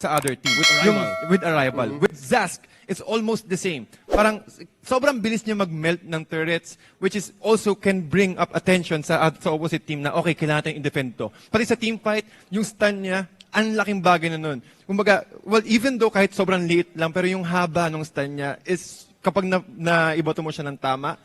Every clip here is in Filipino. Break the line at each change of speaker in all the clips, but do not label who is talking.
sa other team.
With
With arrival. With Zask, it's almost the same. Parang sobrang bilis niya mag-melt ng turrets, which is also can bring up attention sa opposite team na okay, kailangan tayong i-defend to. Pati sa team fight, yung stun niya, ang laking bagay na nun. Kumbaga, well, even though kahit sobrang liit lang, pero yung haba ng stun niya is kapag naibato mo siya ng tama,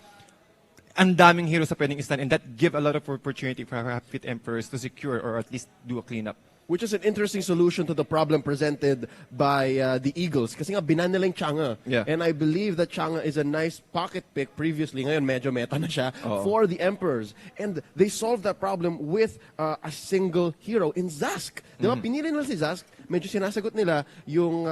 ang daming heroes sa pwedeng stun, and that give a lot of opportunity for Happy Feet Emperors to secure or at least do a cleanup.
Which is an interesting solution to the problem presented by the Eagles. Kasi nga, binan nila yung Chang'e.
Yeah.
And I believe that Chang'e is a nice pocket pick previously. Ngayon, medyo meta na siya for the Emperors. And they solved that problem with a single hero in Zask. Diba? Pinili nila si Zask. Medyo sinasagot nila yung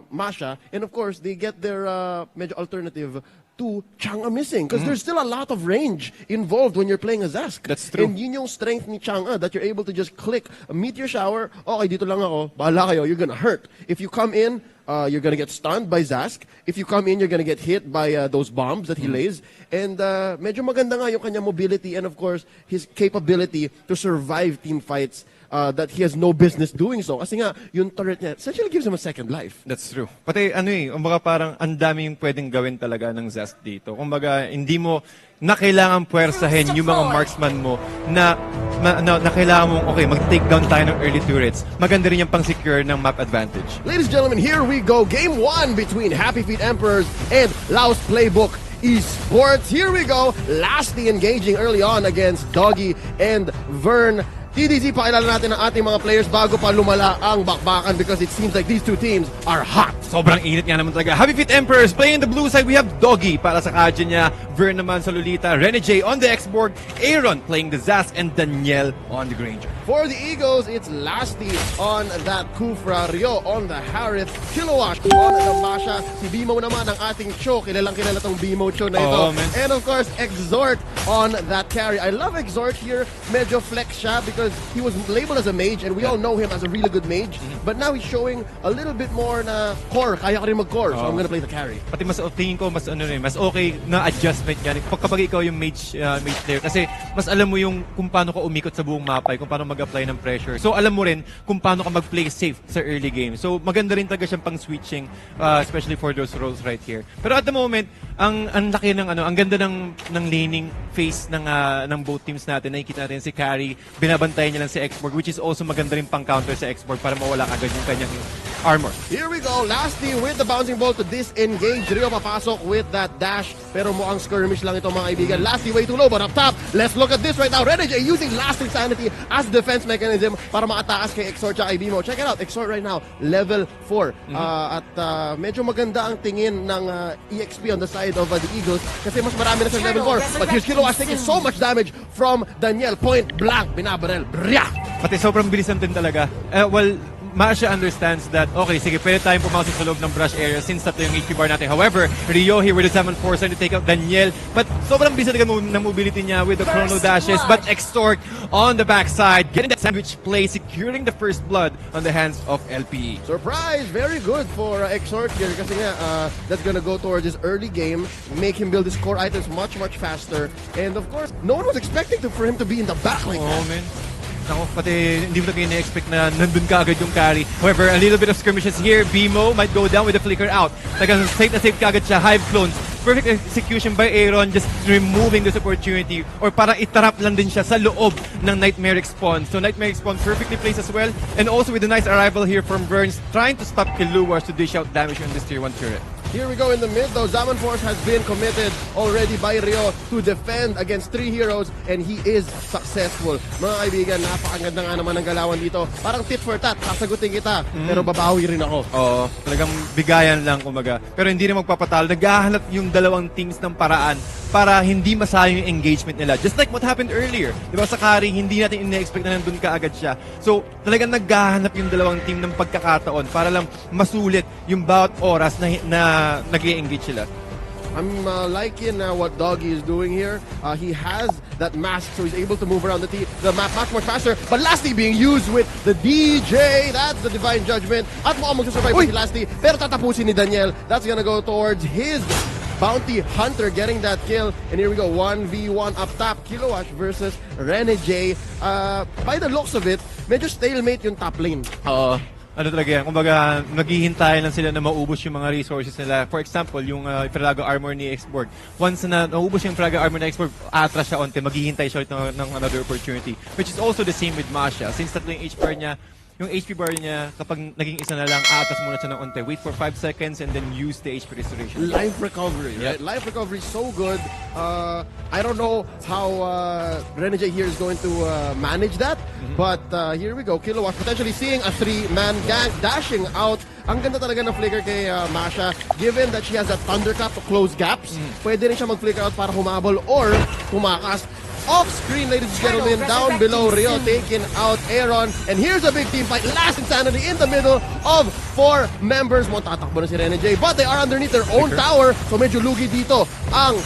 Masha. And of course, they get their medyo alternative to Chang'e missing. Because there's still a lot of range involved when you're playing a Zask.
That's true.
And yun yung strength ni Chang'e, that you're able to just click a meteor shower, okay, dito lang ako, bahala kayo, you're gonna hurt. If you come in, you're gonna get stunned by Zask. If you come in, you're gonna get hit by those bombs that he lays. And medyo maganda nga yung kanya mobility and of course, his capability to survive team fights that he has no business doing so. Kasi nga, yung turret niya essentially gives him a second life.
That's true. Pati kumbaga parang ang dami yung pwedeng gawin talaga ng Zask dito. Kumbaga, hindi mo na kailangan puwersahin yung mga marksman mo na kailangan mong, okay, mag-take down tayo ng early turrets. Maganda rin yung pang-secure ng map advantage.
Ladies and gentlemen, here we go. Game 1 between Happy Feet Emperors and LAUS Playbook Esports. Here we go. Lastly engaging early on against DOGIE and Vern. TDZ, pakilala natin ang ating mga players bago pa lumala ang bakbakan because it seems like these two teams are hot.
Sobrang init nga naman talaga. Happy Feet Emperors playing the blue side. We have DOGIE para sa Kaja niya. Vern naman sa Lolita. Renegade on the X-board. Aaron playing the Zask and Daniel on the Granger.
For the Eagles, it's Lasti on that Kufra, Rio on the Harith, Kilowatt on the Masha. Si Bimo naman ang ating Cho. Kilalang kilala tong Bimo Cho na ito.
Man.
And of course, Exhort on that carry. I love Exhort here. Medyo flex siya because he was labeled as a mage and we all know him as a really good mage. But now he's showing a little bit more na core. Kaya ka rin mag-core. So I'm gonna play the carry.
Pati mas tingin ko mas mas okay na adjustment yan kapag ikaw yung mage player kasi mas alam mo yung kung paano ka umikot sa buong mapa, kung paano mag-apply ng pressure. So alam mo rin kung paano ka mag-play safe sa early game. So maganda rin talaga siyang pang-switching especially for those roles right here. Pero at the moment, ang laki ng ang ganda ng laning phase ng both teams natin. Nakikita natin si Carry, binabantayan niya lang si X-board, which is also maganda rin pang-counter sa X-board para mawala agad yung kanyang armor.
Here we go. Lastly, with the bouncing ball to disengage. Rio papasok with that dash. Pero mukhang skirmish lang ito mga kaibigan. Lastly, way too low, but up top. Let's look at this right now. Renegade using Last Insanity as defense mechanism para makatakas kay Exhort at Ibimo. Check it out. Exhort right now, level 4. At medyo maganda ang tingin ng EXP on the side of the Eagles kasi mas marami na sa level 4. But here's Kilowatt taking so much damage from Daniel. Point blank. Binabarel. Brya!
Pati sobrang bilisan din talaga. Well, Masha understands that, okay, sige, pwede tayong pumasok sa loob ng brush area since tatlo yung HP bar natin. However, Rio here with the 7-4 trying to take out Daniel. But sobrang bisa talaga ng mobility niya with the chrono dashes. But Extort on the backside, getting that sandwich play, securing the first blood on the hands of LPE.
Surprise! Very good for Exhort here kasi nga, that's gonna go towards his early game, make him build his core items much, much faster. And of course, no one was expecting for him to be in the back like that.
Man. Ako, pati hindi mo na expect na nandun ka agad yung carry. However, a little bit of skirmishes here. Bimo might go down with the flicker out. Talagang safe na safe ka agad siya. Hive clones. Perfect execution by Aaron, just removing this opportunity. Or parang itarap lang din siya sa loob ng Nightmare Spawn. So Nightmare Spawn perfectly placed as well. And also with a nice arrival here from Burns, trying to stop Kiluwas to dish out damage on this tier 1 turret.
Here we go in the mid though. Zaman Force has been committed already by Rio to defend against 3 heroes and he is successful. Mga kaibigan, napakaganda nga naman ang galawan dito. Parang tit for tat, sasagutin kita, pero babawi rin ako.
Oo, talagang bigayan lang kumbaga. Pero hindi na magpapatalo. Naghahanap yung dalawang teams ng paraan para hindi masayang yung engagement nila. Just like what happened earlier. Diba sa carry, hindi natin ina-expect na nandun ka agad siya. So, talagang naghahanap yung dalawang team ng pagkakataon para lang masulit yung bawat oras na nag-i-engage sila.
I'm liking what DOGIE is doing here. He has that mask, so he's able to move around the map much more faster. But Lasti being used with the DJ. That's the Divine Judgment. At mukhang magsasurvive si Lasti. Pero tatapusin ni Daniel. That's gonna go towards his Bounty Hunter getting that kill. And here we go, 1v1 up top. Kilowatt versus Renegade. By the looks of it, medyo stalemate yung top lane.
ano talaga yan, kumbaga naghihintay lang sila na maubos yung mga resources nila. For example, yung Fragago Armor ni Export. Once na naubos yung Fragago Armor ni Export, atras siya onte, maghihintay siya ng another opportunity. Which is also the same with Masha. Since tatlo yung HP bar niya, yung HP bar niya, kapag naging isa na lang, atras muna siya ng onte. Wait for 5 seconds and then use the HP restoration.
Life recovery, right? Life recovery is so good. I don't know how Renegade here is going to manage that, but here we go. Kilowatt potentially seeing a 3-man gang dashing out. Ang ganda talaga ng flicker kay Masha. Given that she has a thunderclap to close gaps, pwede rin siya mag-flicker out para humabol or tumakas. Off-screen, ladies and gentlemen, down below, Rio taking out Aaron. And here's a big team fight. Last Insanity in the middle of 4 members. Mo tatakbo na si Renegade, but they are underneath their own tower. So medyo lugi dito ang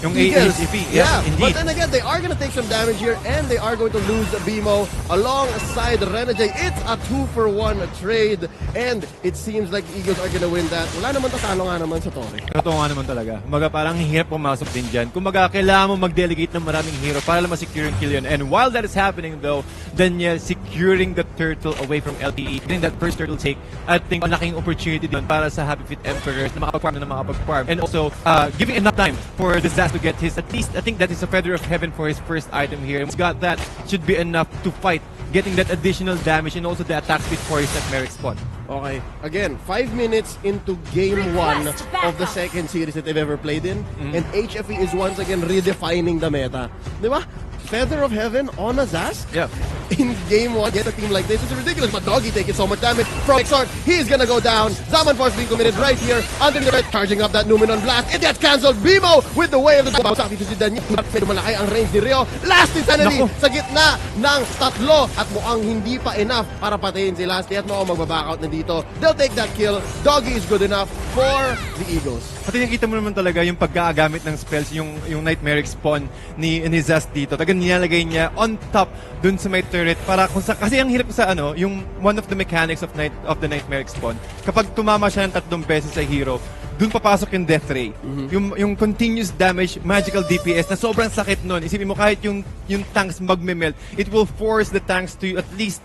yung
Eagles.
ACP,
Yeah,
indeed.
but then again, they are going to take some damage here and they are going to lose BMO alongside Renegade. It's a 2-for-1 trade and it seems like Eagles are going to win that. Wala naman tatalo nga naman sa Torre.
Totoo nga naman talaga. Kumaga parang hirap pumasok din dyan. Kumaga kailangan mo mag-delegate ng maraming hero para lang ma-secure yung kill yun. And while that is happening though, Daniel securing the turtle away from LTE. Getting that first turtle take, I think malaking opportunity din para sa Happy Feet Emperors na makapag-farm. And also, giving enough time for Disaster to get his, at least, I think that is a Feather of Heaven for his first item here. He's got that, should be enough to fight, getting that additional damage and also the attack speed for his Merrick spawn.
Okay, again, 5 minutes into game 1 of the second series that they've ever played in, and HFE is once again redefining the meta. Di ba? Feather of Heaven on a Zas?
Yeah.
In game 1, get a team like this, it's ridiculous, but DOGIE taking so much damage from Exort. He's gonna go down. Zaman Force being committed right here, under the red, charging up that Numenon Blast. It gets cancelled. BMO with the way of the ball. Sabi to si Daniel, medyo malaki ang range ni Rio. Last Insanity sa gitna ng tatlo at mukhang hindi pa enough para patayin si Lasty at mukhang magbaback out na dito. They'll take that kill. DOGIE is good enough for the Eagles.
Pati nakita mo naman talaga yung pagkagamit ng spells, yung Nightmare spawn ni Zast dito. Tagang nilalagay niya on top dun sa may turret para kung sa, kasi ang hirap sa yung one of the mechanics of the Nightmare spawn. Kapag tumama siya ng 3 beses sa hero, dun papasok yung death ray. Yung continuous damage, magical DPS na sobrang sakit nun. Isipin mo kahit yung tanks magme-melt, it will force the tanks to at least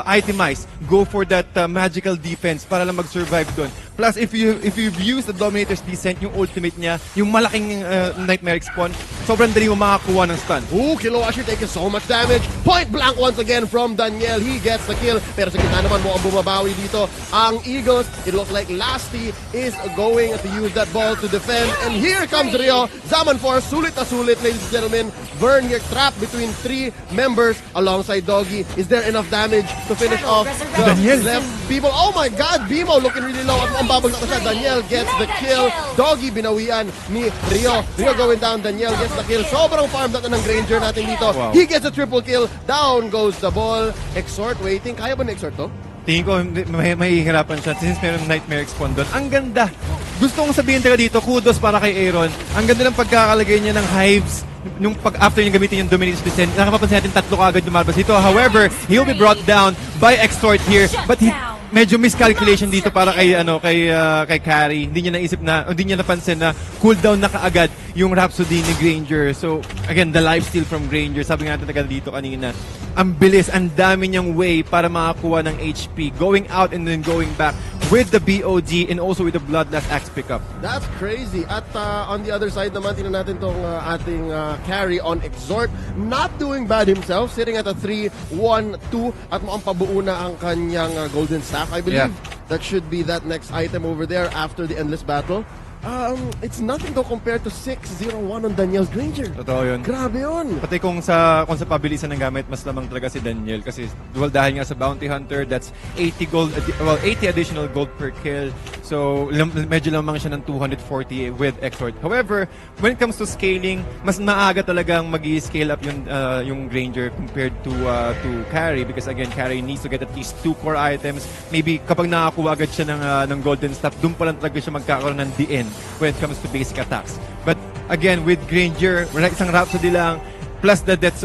itemize, go for that magical defense para lang mag-survive doon. Plus, if you've used the Dominator's Descent, yung ultimate niya, yung malaking Nightmare spawn, sobrang dali mo makakuha ng stun.
Ooh, Kilowashi taking so much damage. Point blank once again from Daniel. He gets the kill. Pero sa gitna naman mo ang bumabawi dito. Ang Eagles, it looks like Lasty is going to use that ball to defend. And here comes Rio. Zaman Force, sulit na sulit, ladies and gentlemen. Vern here trapped between 3 members alongside DOGIE. Is there enough damage to finish off the
Daniel
left people? Oh my God, BMO looking really low. At babagsak na siya. Daniel gets the kill. DOGIE binawian ni Rio. Rio going down. Daniel gets the kill. Sobrang farm na ng Granger natin dito.
Wow.
He gets a triple kill. Down goes the ball. Exort waiting. Kaya ba na Exort to?
Tingin ko mahihirapan siya since meron Nightmare spawn doon. Ang ganda! Gusto kong sabihin talaga dito, kudos para kay Aaron. Ang ganda ng pagkakalagay niya ng hives nung after niya gamitin yung Dominator's Descent. Nakapapansin natin 3 kaagad lumalabas dito. However, he'll be brought down by Extort here. But medyo miscalculation dito para kay Carry. Hindi niya napansin na cooldown na kaagad yung Rhapsody ni Granger. So again, the lifesteal from Granger. Sabi nga natin dito kanina, ang bilis, ang dami niyang way para makakuha ng HP. Going out and then going back with the BOG and also with the Bloodlust Axe pickup.
That's crazy. At on the other side naman, tingnan natin tong ating carry on Exort. Not doing bad himself, sitting at a 3-1-2 at mukhang pabuo na ang kanyang golden staff, I believe. That should be that next item over there after the endless battle. It's nothing to compare to 6-0-1 on Daniel's Granger.
Totoo yun.
Grabe yun.
Pati kung sa pabilisan ng gamit, mas lamang talaga si Daniel kasi dahil nga sa Bounty Hunter, that's 80 additional gold per kill. So medyo lamang siya ng 240 with Exort. However, when it comes to scaling, mas maaga talagang mag-i-scale up yung Granger compared to Carry because again, Carry needs to get at least 2 core items. Maybe kapag nakakuha agad siya ng golden staff, doon pa lang talaga siya magkakaroon ng DN when it comes to basic attacks. But again, with Granger, isang Rhapsody lang, plus the Death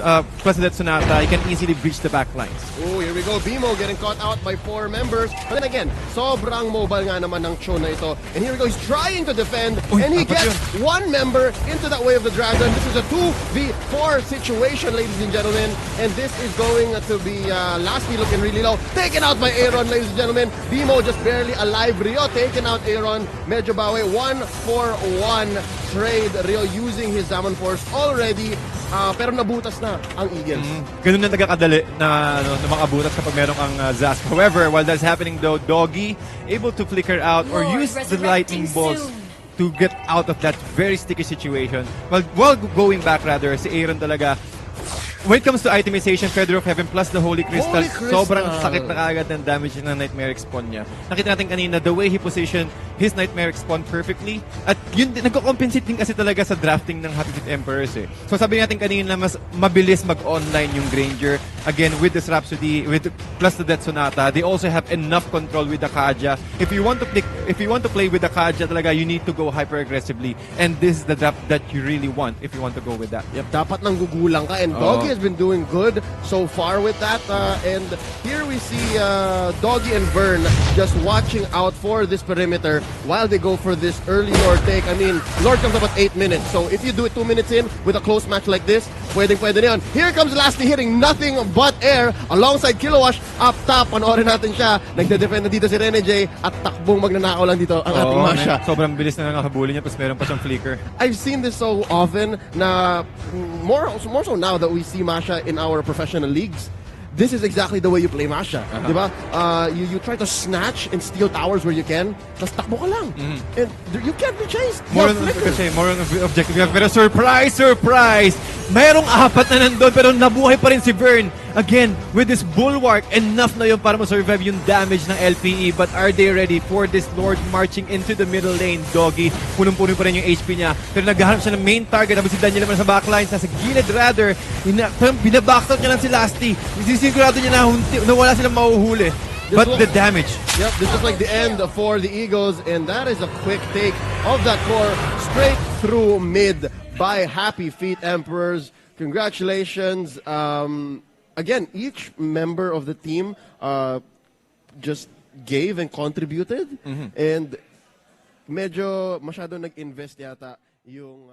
Sonata, you can easily breach the backlines.
Oh, here we go. BMO getting caught out by 4 members. But then again, sobrang mobile nga naman ng Cho na ito. And here we go. He's trying to defend. And he gets 1 member into that way of the dragon. This is a 2v4 situation, ladies and gentlemen. And this is going to be lastly looking really low. Taken out by Aaron, ladies and gentlemen. BMO just barely alive. Rio taken out Aaron. Medyo bawi. 1-for-1 trade. Rio using his Zaman Force already. Pero nabutas na ang Eagles.
Ganun na nagkakadali na makabutas kapag meron kang Zask. However, while that's happening though, DOGIE able to flicker out or use the lightning bolts to get out of that very sticky situation. While going back rather, si Aaron talaga, when it comes to itemization, Feather of Heaven plus the Holy Crystal, sobrang sakit na kagad ng damage ng Nightmare Spawn niya. Nakita natin kanina, the way he positioned his Nightmare Spawn perfectly, at yun din, nagko-compensate din kasi talaga sa drafting ng Happy Feet Emperors eh. So sabi natin kanina, mas mabilis mag-online yung Granger. Again, with this Rhapsody, plus the Death Sonata, they also have enough control with the Kaja. If you want to play with the Kaja talaga, you need to go hyper-aggressively. And this is the draft that you really want if you want to go with that.
Yep, dapat nang gugulang ka. And DOGIE has been doing good so far with that. And here we see DOGIE and Vern just watching out for this perimeter while they go for this early Lord take. I mean, Lord comes up at 8 minutes. So if you do it 2 minutes in with a close match like this, pwede na yun. Here comes Lasty hitting nothing but air alongside Kilowash up top. Panoorin natin siya. Nagde-defend na dito si Rene J at takbong magnanakaw lang dito ang ating Masha.
Sobrang bilis na nakakabuli niya, tapos meron pa siyang flicker.
I've seen this so often na more so now that we see Masha in our professional leagues. This is exactly the way you play Masha. Diba? You try to snatch and steal towers where you can, tapos takbo ka lang. And you can't be chased.
More on objective. Pero surprise! Mayroong 4 na nandun, pero nabuhay pa rin si Vern. Again, with this bulwark, enough na yun para ma-survive yung damage ng LPE. But are they ready for this Lord marching into the middle lane? DOGIE, punong-puno pa rin yung HP niya. Pero naghahanap siya ng main target. Tapos si Daniel naman sa backline, sa gilid rather. Binabackstop niya lang si Lasty. Sisigurado niya na wala silang mahuhuli. But the damage.
Yep, this is like the end for the Eagles. And that is a quick take of that core straight through mid by Happy Feet Emperors. Congratulations. Again, each member of the team just gave and contributed. And medyo masyado nag-invest yata yung